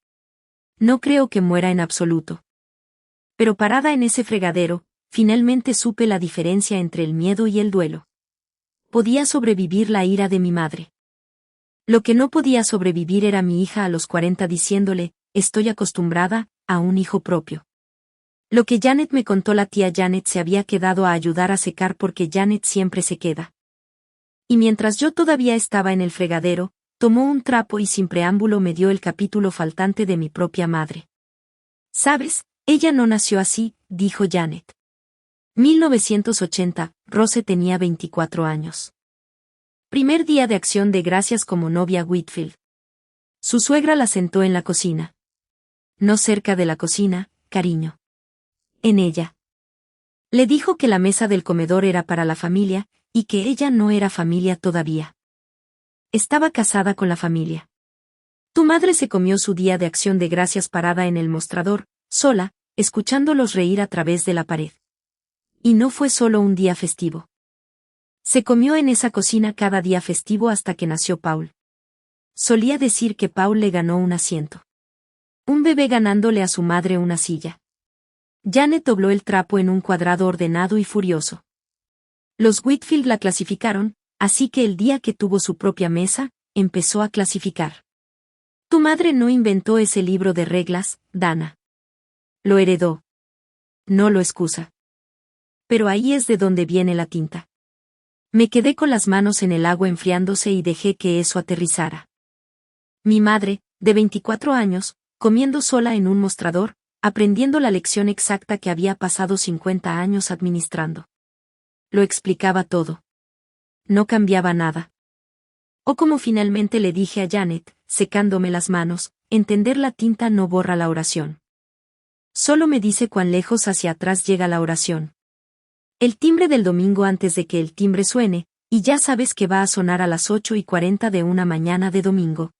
No creo que muera en absoluto. Pero parada en ese fregadero, finalmente supe la diferencia entre el miedo y el duelo. Podía sobrevivir la ira de mi madre. Lo que no podía sobrevivir era mi hija a los 40 diciéndole, estoy acostumbrada, a un hijo propio. Lo que Janet me contó, la tía Janet se había quedado a ayudar a secar porque Janet siempre se queda. Y mientras yo todavía estaba en el fregadero, tomó un trapo y sin preámbulo me dio el capítulo faltante de mi propia madre. ¿Sabes? Ella no nació así, dijo Janet. 1980, Rose tenía 24 años. Primer día de acción de gracias como novia Whitfield. Su suegra la sentó en la cocina. No cerca de la cocina, cariño. En ella. Le dijo que la mesa del comedor era para la familia, y que ella no era familia todavía. Estaba casada con la familia. Tu madre se comió su día de acción de gracias parada en el mostrador, sola, escuchándolos reír a través de la pared. Y no fue solo un día festivo. Se comió en esa cocina cada día festivo hasta que nació Paul. Solía decir que Paul le ganó un asiento. Un bebé ganándole a su madre una silla. Janet dobló el trapo en un cuadrado ordenado y furioso. Los Whitfield la clasificaron, así que el día que tuvo su propia mesa, empezó a clasificar. Tu madre no inventó ese libro de reglas, Dana. Lo heredó. No lo excusa. Pero ahí es de donde viene la tinta. Me quedé con las manos en el agua enfriándose y dejé que eso aterrizara. Mi madre, de 24 años, comiendo sola en un mostrador, aprendiendo la lección exacta que había pasado 50 años administrando. Lo explicaba todo. No cambiaba nada. O como finalmente le dije a Janet, secándome las manos, entender la tinta no borra la oración. Solo me dice cuán lejos hacia atrás llega la oración. El timbre del domingo antes de que el timbre suene, y ya sabes que va a sonar a las 8:40 de una mañana de domingo.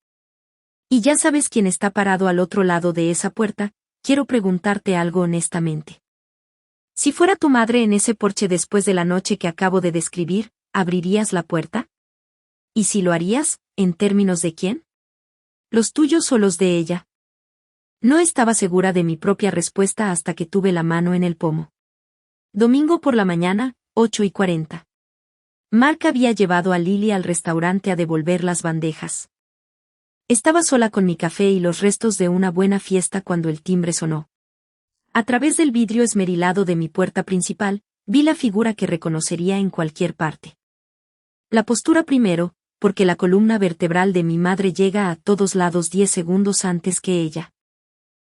Y ya sabes quién está parado al otro lado de esa puerta, quiero preguntarte algo honestamente. Si fuera tu madre en ese porche después de la noche que acabo de describir, ¿abrirías la puerta? ¿Y si lo harías, en términos de quién? ¿Los tuyos o los de ella? No estaba segura de mi propia respuesta hasta que tuve la mano en el pomo. Domingo por la mañana, 8:40. Mark había llevado a Lily al restaurante a devolver las bandejas. Estaba sola con mi café y los restos de una buena fiesta cuando el timbre sonó. A través del vidrio esmerilado de mi puerta principal, vi la figura que reconocería en cualquier parte. La postura primero, porque la columna vertebral de mi madre llega a todos lados 10 segundos antes que ella.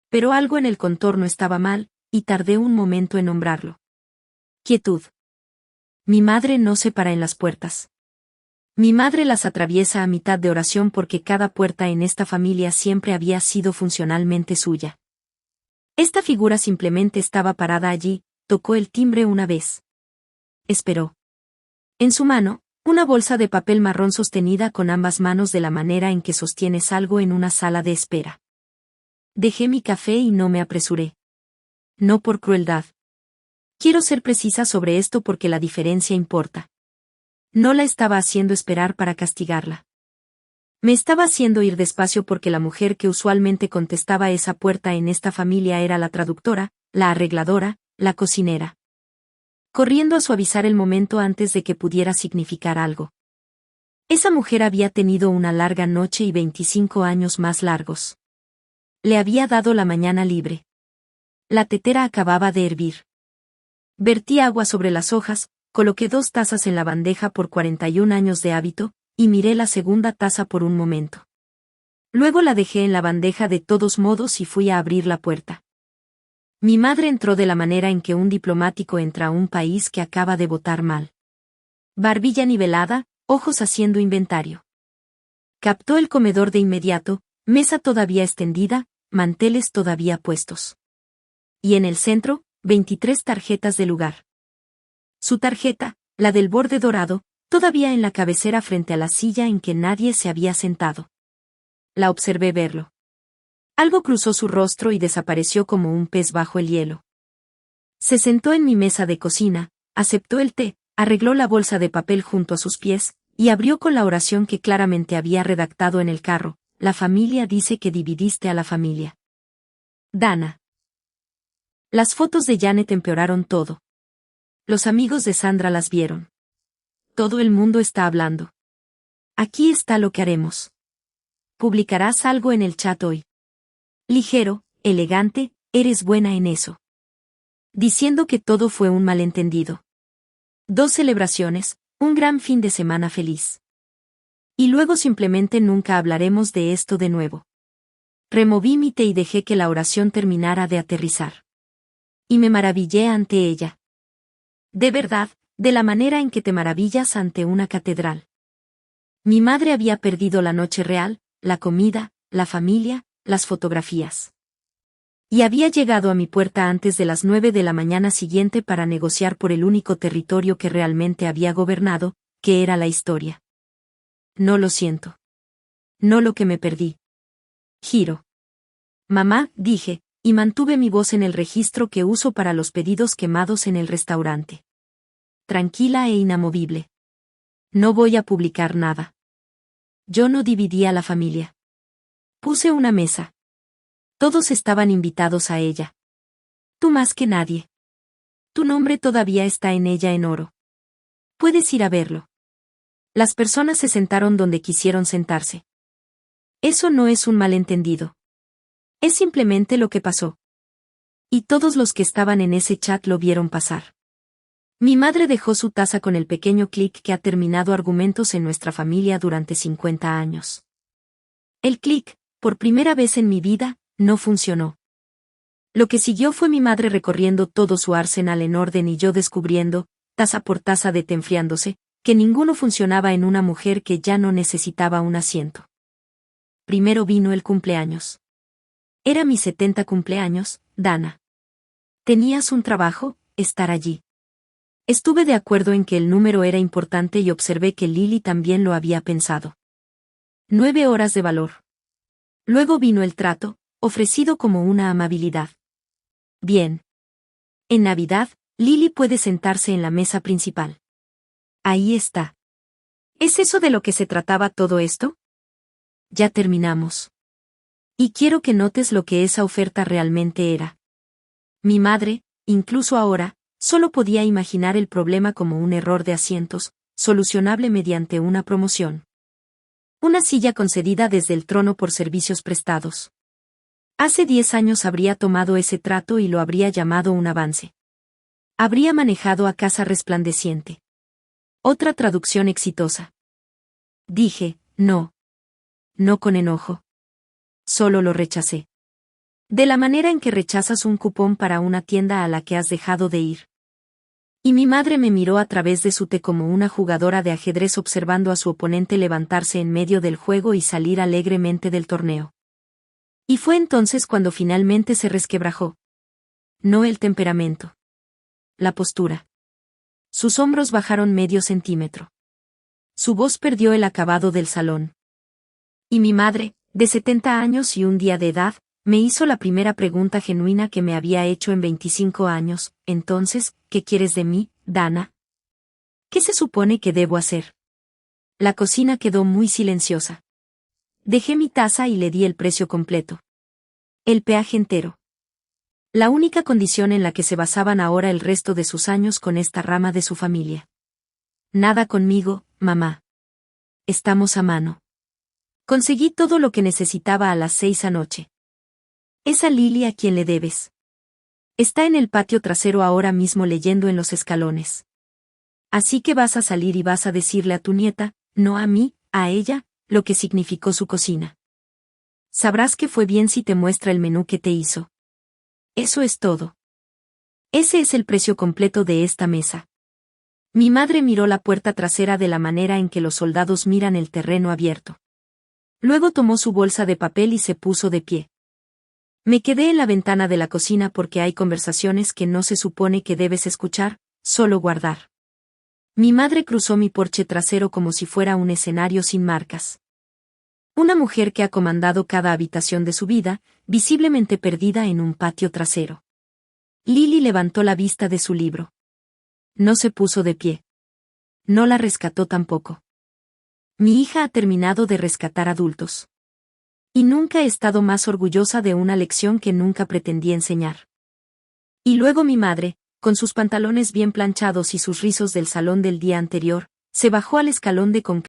Pero algo en el contorno estaba mal, y tardé un momento en nombrarlo. Quietud. Mi madre no se para en las puertas. Mi madre las atraviesa a mitad de oración porque cada puerta en esta familia siempre había sido funcionalmente suya. Esta figura simplemente estaba parada allí, tocó el timbre una vez. Esperó. En su mano, una bolsa de papel marrón sostenida con ambas manos de la manera en que sostienes algo en una sala de espera. Dejé mi café y no me apresuré. no por crueldad. Quiero ser precisa sobre esto porque la diferencia importa. No la estaba haciendo esperar para castigarla. Me estaba haciendo ir despacio porque la mujer que usualmente contestaba esa puerta en esta familia era la traductora, la arregladora, la cocinera. Corriendo a suavizar el momento antes de que pudiera significar algo. Esa mujer había tenido una larga noche y 25 años más largos. Le había dado la mañana libre. La tetera acababa de hervir. Vertí agua sobre las hojas, coloqué 2 tazas en la bandeja por 41 años de hábito, y miré la segunda taza por un momento. Luego la dejé en la bandeja de todos modos y fui a abrir la puerta. Mi madre entró de la manera en que un diplomático entra a un país que acaba de votar mal. Barbilla nivelada, ojos haciendo inventario. Captó el comedor de inmediato, mesa todavía extendida, manteles todavía puestos. Y en el centro, 23 tarjetas de lugar. Su tarjeta, la del borde dorado, todavía en la cabecera frente a la silla en que nadie se había sentado. La observé verlo. Algo cruzó su rostro y desapareció como un pez bajo el hielo. Se sentó en mi mesa de cocina, aceptó el té, arregló la bolsa de papel junto a sus pies, y abrió con la oración que claramente había redactado en el carro: la familia dice que dividiste a la familia. Dana. Las fotos de Janet empeoraron todo. Los amigos de Sandra las vieron. Todo el mundo está hablando. Aquí está lo que haremos. Publicarás algo en el chat hoy. Ligero, elegante, eres buena en eso. Diciendo que todo fue un malentendido. 2 celebraciones, un gran fin de semana feliz. Y luego simplemente nunca hablaremos de esto de nuevo. Removí mi té y dejé que la oración terminara de aterrizar. Y me maravillé ante ella. De verdad, de la manera en que te maravillas ante una catedral. Mi madre había perdido la noche real, la comida, la familia, las fotografías. Y había llegado a mi puerta antes de las 9 de la mañana siguiente para negociar por el único territorio que realmente había gobernado, que era la historia. No lo siento. No lo que me perdí. Giro. Mamá, dije, y mantuve mi voz en el registro que uso para los pedidos quemados en el restaurante. Tranquila e inamovible. No voy a publicar nada. Yo no dividí a la familia. Puse una mesa. Todos estaban invitados a ella. Tú más que nadie. Tu nombre todavía está en ella en oro. Puedes ir a verlo. Las personas se sentaron donde quisieron sentarse. Eso no es un malentendido. Es simplemente lo que pasó. Y todos los que estaban en ese chat lo vieron pasar. Mi madre dejó su taza con el pequeño clic que ha terminado argumentos en nuestra familia durante 50 años. El clic, por primera vez en mi vida, no funcionó. Lo que siguió fue mi madre recorriendo todo su arsenal en orden y yo descubriendo, taza por taza de té enfriándose, que ninguno funcionaba en una mujer que ya no necesitaba un asiento. Primero vino el cumpleaños. Era mi 70 cumpleaños, Dana. Tenías un trabajo, estar allí. Estuve de acuerdo en que el número era importante y observé que Lily también lo había pensado. 9 horas de valor. Luego vino el trato, ofrecido como una amabilidad. Bien. En Navidad, Lily puede sentarse en la mesa principal. Ahí está. ¿Es eso de lo que se trataba todo esto? Ya terminamos. Y quiero que notes lo que esa oferta realmente era. Mi madre, incluso ahora, solo podía imaginar el problema como un error de asientos, solucionable mediante una promoción. Una silla concedida desde el trono por servicios prestados. Hace 10 años habría tomado ese trato y lo habría llamado un avance. Habría manejado a casa resplandeciente. Otra traducción exitosa. Dije, no. No con enojo. Solo lo rechacé. De la manera en que rechazas un cupón para una tienda a la que has dejado de ir. Y mi madre me miró a través de su té como una jugadora de ajedrez observando a su oponente levantarse en medio del juego y salir alegremente del torneo. Y fue entonces cuando finalmente se resquebrajó. No el temperamento. La postura. Sus hombros bajaron medio centímetro. Su voz perdió el acabado del salón. Y mi madre, de 70 años y un día de edad, Me hizo la primera pregunta genuina que me había hecho en 25 años. Entonces, ¿qué quieres de mí, Dana? ¿Qué se supone que debo hacer? La cocina quedó muy silenciosa. Dejé mi taza y le di el precio completo. El peaje entero. La única condición en la que se basaban ahora el resto de sus años con esta rama de su familia. Nada conmigo, mamá. Estamos a mano. Conseguí todo lo que necesitaba a las 6 anoche. Es a Lily a quien le debes. Está en el patio trasero ahora mismo leyendo en los escalones. Así que vas a salir y vas a decirle a tu nieta, no a mí, a ella, lo que significó su cocina. Sabrás que fue bien si te muestra el menú que te hizo. Eso es todo. Ese es el precio completo de esta mesa. Mi madre miró la puerta trasera de la manera en que los soldados miran el terreno abierto. Luego tomó su bolsa de papel y se puso de pie. Me quedé en la ventana de la cocina porque hay conversaciones que no se supone que debes escuchar, solo guardar. Mi madre cruzó mi porche trasero como si fuera un escenario sin marcas. Una mujer que ha comandado cada habitación de su vida, visiblemente perdida en un patio trasero. Lily levantó la vista de su libro. No se puso de pie. No la rescató tampoco. Mi hija ha terminado de rescatar adultos. Y nunca he estado más orgullosa de una lección que nunca pretendí enseñar. Y luego mi madre, con sus pantalones bien planchados y sus rizos del salón del día anterior, se bajó al escalón de concreto